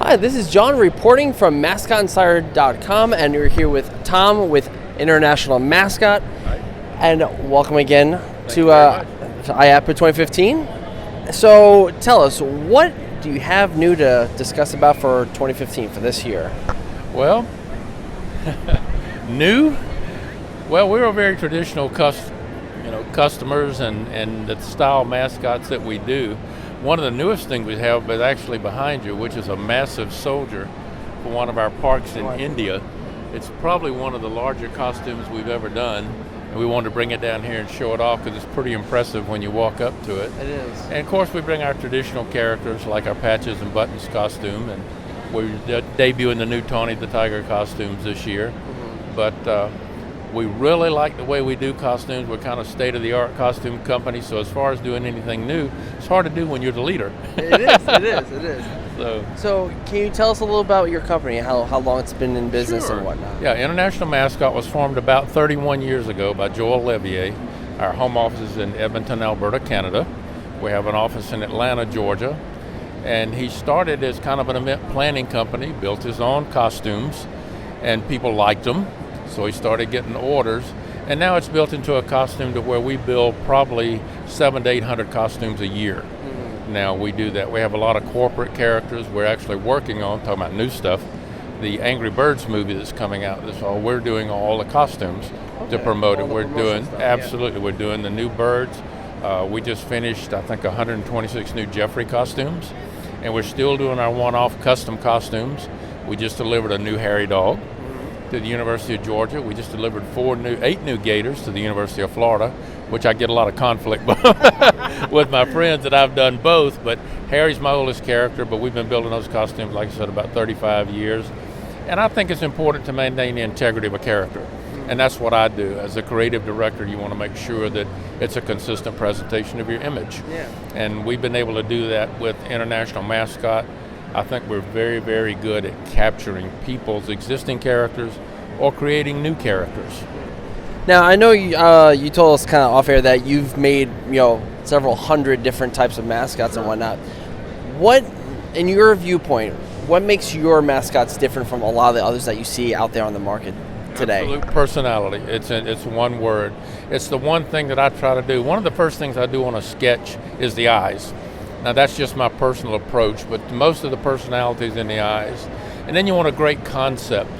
Hi, this is John reporting from MascotInsider.com, and we're here with Tom with International Mascot. Hi. And welcome again to IAAPA 2015. So tell us, what do you have new to discuss about for 2015 for this year? Well, new? Well, we're a very traditional customers and the style mascots that we do. One of the newest things we have is actually behind you, which is a massive soldier for one of our parks in India. It's probably one of the larger costumes we've ever done, and we wanted to bring it down here and show it off because it's pretty impressive when you walk up to it. It is. And of course we bring our traditional characters like our Patches and Buttons costume, and we're debuting the new Tawny the Tiger costumes this year. Mm-hmm. But we really like the way we do costumes. We're kind of state-of-the-art costume company, so as far as doing anything new, it's hard to do when you're the leader. It is. So can you tell us a little about your company, how long it's been in business Sure. and whatnot? Yeah, International Mascot was formed about 31 years ago by Joel Levier. Our home office is in Edmonton, Alberta, Canada. We have an office in Atlanta, Georgia. And he started as kind of an event planning company, built his own costumes, and people liked them. So he started getting orders, and now it's built into a costume to where we build probably 700 to 800 costumes a year. Mm-hmm. Now we do that. We have a lot of corporate characters we're actually working on, talking about new stuff. The Angry Birds movie that's coming out this fall, we're doing all the costumes to promote it. We're doing, absolutely, we're doing the new birds. We just finished, I think, 126 new Jeffrey costumes, and we're still doing our one-off custom costumes. We just delivered a new Harry dog to the University of Georgia. We just delivered 8 new Gators to the University of Florida, which I get a lot of conflict with my friends that I've done both, but Harry's my oldest character, but we've been building those costumes, like I said, about 35 years. And I think it's important to maintain the integrity of a character. And that's what I do. As a creative director, you want to make sure that it's a consistent presentation of your image. Yeah. And we've been able to do that with International Mascot. I think we're very, very good at capturing people's existing characters or creating new characters. Now, I know you told us kind of off air that you've made several hundred different types of mascots and whatnot. What, in your viewpoint, what makes your mascots different from a lot of the others that you see out there on the market today? Absolute personality. It's one word. It's the one thing that I try to do. One of the first things I do on a sketch is the eyes. Now that's just my personal approach, but most of the personalities in the eyes. And then you want a great concept.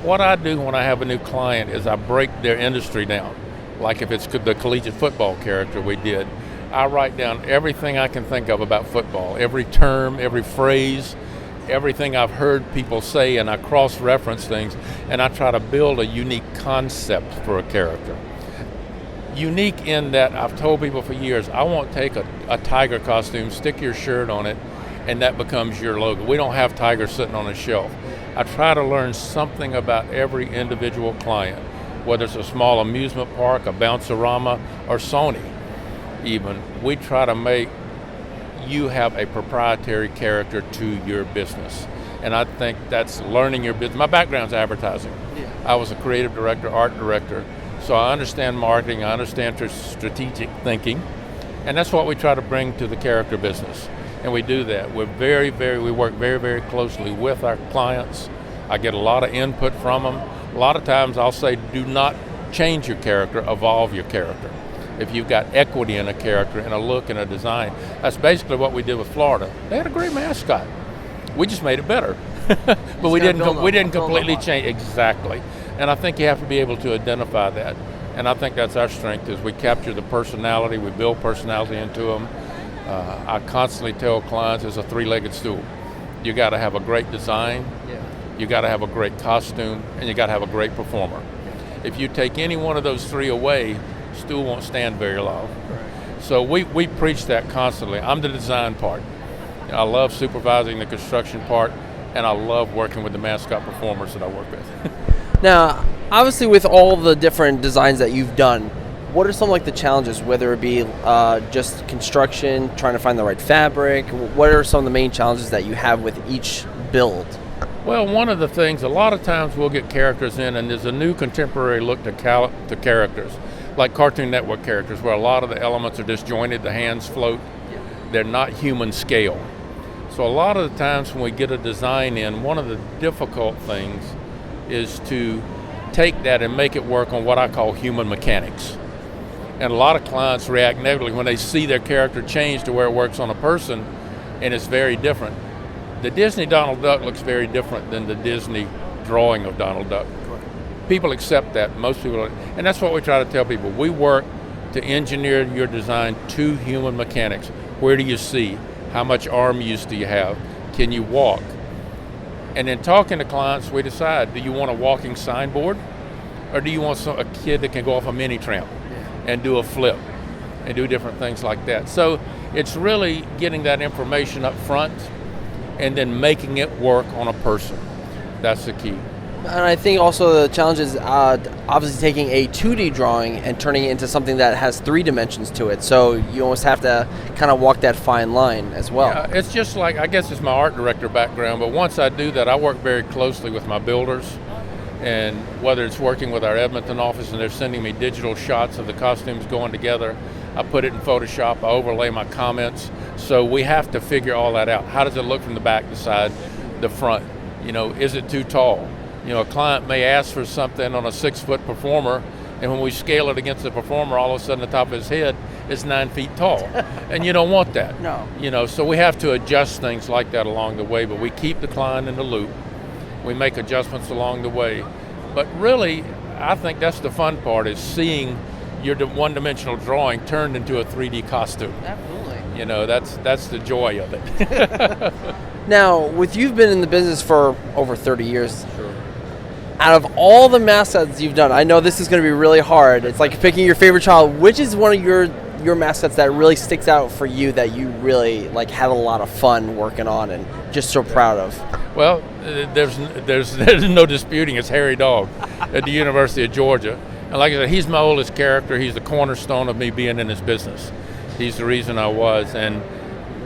What I do when I have a new client is I break their industry down. Like if it's the collegiate football character we did, I write down everything I can think of about football, every term, every phrase, everything I've heard people say, and I cross-reference things, and I try to build a unique concept for a character. Unique in that I've told people for years, I won't take a tiger costume, stick your shirt on it, and that becomes your logo. We don't have tigers sitting on a shelf. I try to learn something about every individual client, whether it's a small amusement park, a bounce-a-rama, or Sony even. We try to make you have a proprietary character to your business. And I think that's learning your business. My background's advertising. Yeah. I was a creative director, art director. So I understand marketing, I understand strategic thinking, and that's what we try to bring to the character business. And we do that. We work very, very closely with our clients. I get a lot of input from them. A lot of times I'll say, do not change your character, evolve your character. If you've got equity in a character, and a look and a design, that's basically what we did with Florida. They had a great mascot. We just made it better. But we didn't completely change. Exactly. And I think you have to be able to identify that. And I think that's our strength, is we capture the personality, we build personality into them. I constantly tell clients it's a three-legged stool. You got to have a great design, you got to have a great costume, and you got to have a great performer. If you take any one of those three away, stool won't stand very long. Right. So we preach that constantly. I'm the design part. I love supervising the construction part, and I love working with the mascot performers that I work with. Now, obviously with all the different designs that you've done, what are some like the challenges, whether it be just construction, trying to find the right fabric? What are some of the main challenges that you have with each build? Well, one of the things, a lot of times we'll get characters in, and there's a new contemporary look to characters, like Cartoon Network characters, where a lot of the elements are disjointed, the hands float. They're not human scale. So a lot of the times when we get a design in, one of the difficult things is to take that and make it work on what I call human mechanics. And a lot of clients react negatively when they see their character change to where it works on a person, and it's very different. The Disney Donald Duck looks very different than the Disney drawing of Donald Duck. People accept that, most people, and that's what we try to tell people. We work to engineer your design to human mechanics. Where do you see? How much arm use do you have? Can you walk? And in talking to clients, we decide, do you want a walking signboard, or do you want a kid that can go off a mini tramp and do a flip and do different things like that? So it's really getting that information up front and then making it work on a person. That's the key. And I think also the challenge is obviously taking a 2D drawing and turning it into something that has 3 dimensions to it. So you almost have to kind of walk that fine line as well. Yeah, it's just like, I guess it's my art director background, but once I do that, I work very closely with my builders. And whether it's working with our Edmonton office and they're sending me digital shots of the costumes going together, I put it in Photoshop, I overlay my comments. So we have to figure all that out. How does it look from the back, the side, the front? You know, is it too tall? You know, a client may ask for something on a 6-foot performer, and when we scale it against the performer, all of a sudden the top of his head is 9 feet tall. And you don't want that. No. You know, so we have to adjust things like that along the way, but we keep the client in the loop. We make adjustments along the way. But really, I think that's the fun part, is seeing your one-dimensional drawing turned into a 3D costume. Absolutely. You know, that's the joy of it. Now, with you've been in the business for over 30 years, out of all the mascots you've done, I know this is going to be really hard. It's like picking your favorite child. Which is one of your mascots that really sticks out for you that you really like had a lot of fun working on and just so proud of? Well, there's no disputing it's Harry Dog at the University of Georgia. And like I said, he's my oldest character. He's the cornerstone of me being in this business. He's the reason I was. And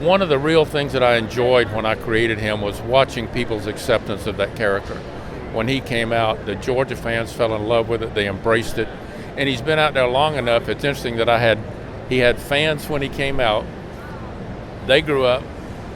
one of the real things that I enjoyed when I created him was watching people's acceptance of that character. When he came out, the Georgia fans fell in love with it. They embraced it. And he's been out there long enough. It's interesting that he had fans when he came out. They grew up,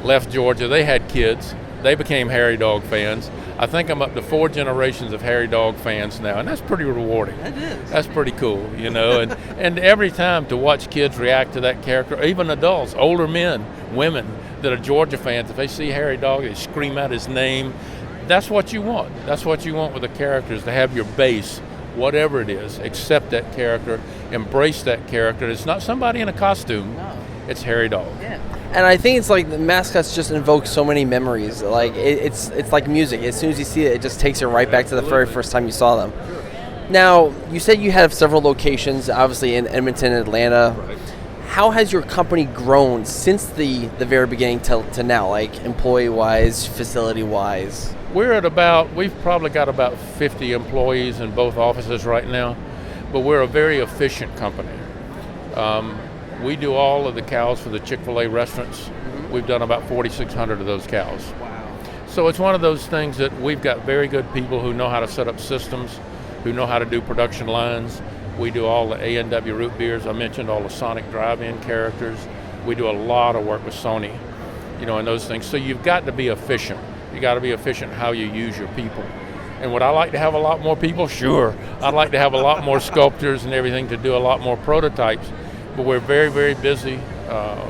left Georgia. They had kids. They became Harry Dog fans. I think I'm up to 4 generations of Harry Dog fans now, and that's pretty rewarding. That is. That's pretty cool, you know. And every time to watch kids react to that character, even adults, older men, women that are Georgia fans, if they see Harry Dog, they scream out his name. That's what you want. That's what you want with the characters, to have your base, whatever it is, accept that character, embrace that character. It's not somebody in a costume. No. It's Harry Dog. Yeah. And I think it's like the mascots just invoke so many memories. Like it's like music. As soon as you see it, it just takes you right back to the very first time you saw them. Now, you said you have several locations, obviously in Edmonton, Atlanta. Right. How has your company grown since the very beginning to now, like employee-wise, facility-wise? We've probably got about 50 employees in both offices right now, but we're a very efficient company. We do all of the cows for the Chick-fil-A restaurants. Mm-hmm. We've done about 4,600 of those cows. Wow. So it's one of those things that we've got very good people who know how to set up systems, who know how to do production lines. We do all the A&W root beers. I mentioned all the Sonic drive-in characters. We do a lot of work with Sony, you know, and those things. So you've got to be efficient. You got to be efficient how you use your people. And would I like to have a lot more people? Sure. I'd like to have a lot more sculptors and everything to do a lot more prototypes. But we're very, very busy.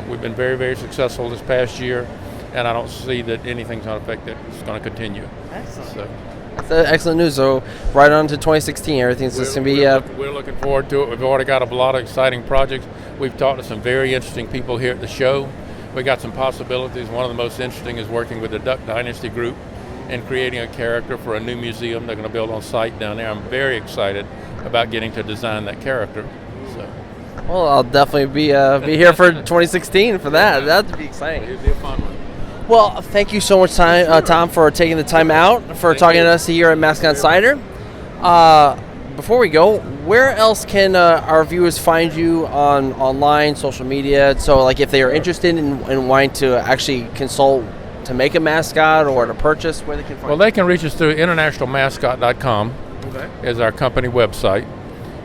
We've been very, very successful this past year, and I don't see that anything's going to affect it. It's going to continue. Excellent. So. That's excellent news. So right on to 2016, everything's just going to be... We're looking forward to it. We've already got a lot of exciting projects. We've talked to some very interesting people here at the show. We got some possibilities. One of the most interesting is working with the Duck Dynasty Group and creating a character for a new museum they're going to build on site down there. I'm very excited about getting to design that character. So. Well, I'll definitely be here for 2016 for that. That'd be exciting. It'd be a fun one. Well, thank you so much, Tom, for taking the time out, for talking to us here at Mascot Insider. Before we go, where else can our viewers find you online, social media? So, like, if they are interested in wanting to actually consult to make a mascot or to purchase, where they can find you? Well, they can reach us through internationalmascot.com. Okay. Is our company website,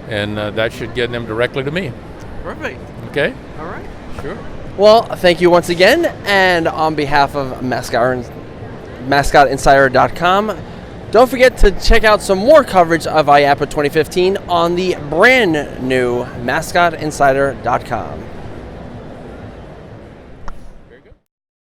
and that should get them directly to me. Perfect. Okay? All right. Sure. Well, thank you once again, and on behalf of MascotInsider.com, don't forget to check out some more coverage of IAAPA 2015 on the brand new MascotInsider.com.